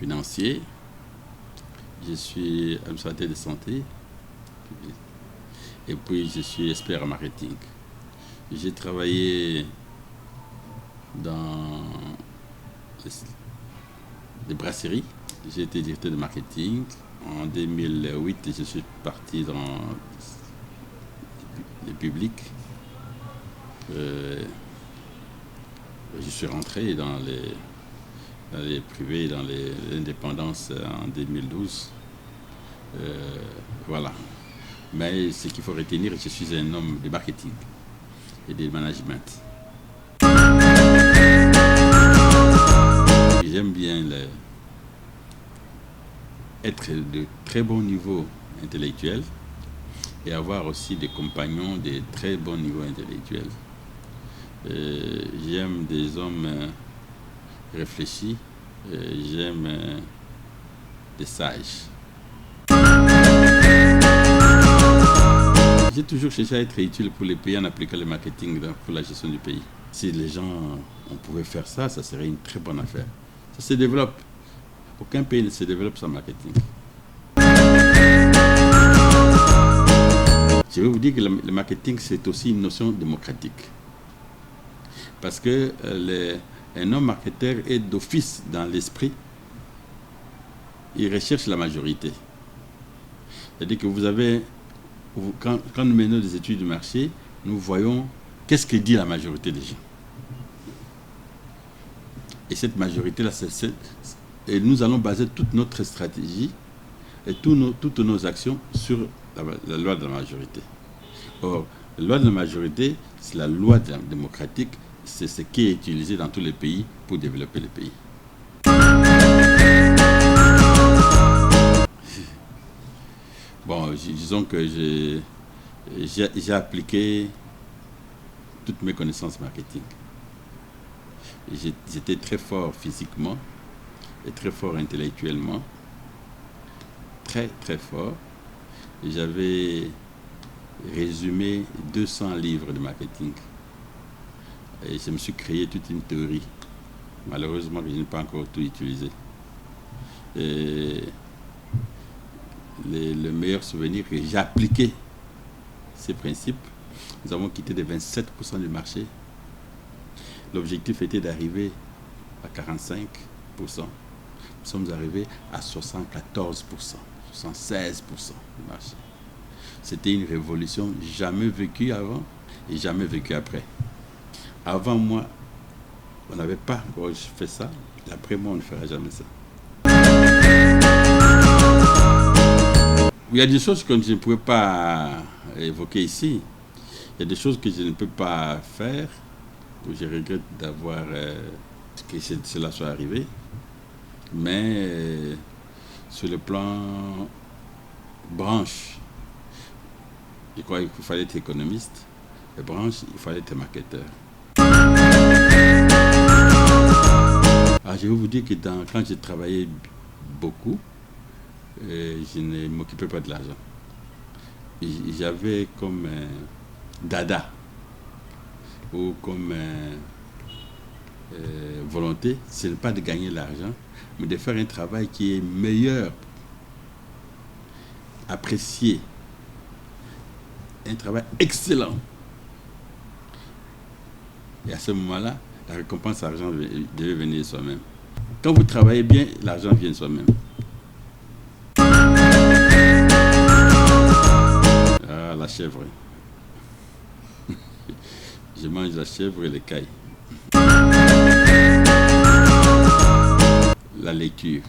financier, je suis administrateur de santé, et puis je suis expert en marketing. J'ai travaillé dans les brasseries. J'ai été directeur de marketing. En 2008, je suis parti dans le public. Je suis rentré dans les privés, dans l'indépendance en 2012. Voilà. Mais ce qu'il faut retenir, je suis un homme de marketing et de management. J'aime bien être de très bon niveau intellectuel et avoir aussi des compagnons de très bon niveau intellectuel. J'aime des hommes réfléchis, j'aime des sages. J'ai toujours cherché à être utile pour les pays en appliquant le marketing pour la gestion du pays. Si les gens pouvaient faire ça, ça serait une très bonne affaire. Ça se développe. Aucun pays ne se développe sans marketing. Je vais vous dire que le marketing, c'est aussi une notion démocratique. Parce que un homme marketeur est d'office dans l'esprit. Il recherche la majorité. C'est-à-dire que quand nous menons des études de marché, nous voyons qu'est-ce que dit la majorité des gens. Et cette majorité-là, et nous allons baser toute notre stratégie et toutes nos actions sur la loi de la majorité. Or, la loi de la majorité, c'est la loi démocratique, c'est ce qui est utilisé dans tous les pays pour développer les pays. Bon, disons que j'ai appliqué toutes mes connaissances marketing. J'étais très fort physiquement et très fort intellectuellement. Très, très fort. J'avais résumé 200 livres de marketing. Et je me suis créé toute une théorie. Malheureusement, je n'ai pas encore tout utilisé. Et le meilleur souvenir que j'ai appliqué ces principes, nous avons quitté de 27% du marché. L'objectif était d'arriver à 45%. Nous sommes arrivés à 74%, 76% du marché. C'était une révolution jamais vécue avant et jamais vécue après. Avant moi, on n'avait pas encore fait ça. Et après moi, on ne fera jamais ça. Il y a des choses que je ne pouvais pas évoquer ici. Il y a des choses que je ne peux pas faire. Je regrette d'avoir que cela soit arrivé. Mais sur le plan branche, je crois qu'il fallait être économiste. Et branche, il fallait être marketeur. Alors, je vais vous dire que quand j'ai travaillé beaucoup, je ne m'occupais pas de l'argent. J'avais comme dada ou comme volonté, ce n'est pas de gagner l'argent, mais de faire un travail qui est meilleur, apprécié, un travail excellent. Et à ce moment-là, la récompense argent devait venir de soi-même. Quand vous travaillez bien, l'argent vient de soi-même. Ah, la chèvre. Je mange la chèvre et les cailles. La lecture.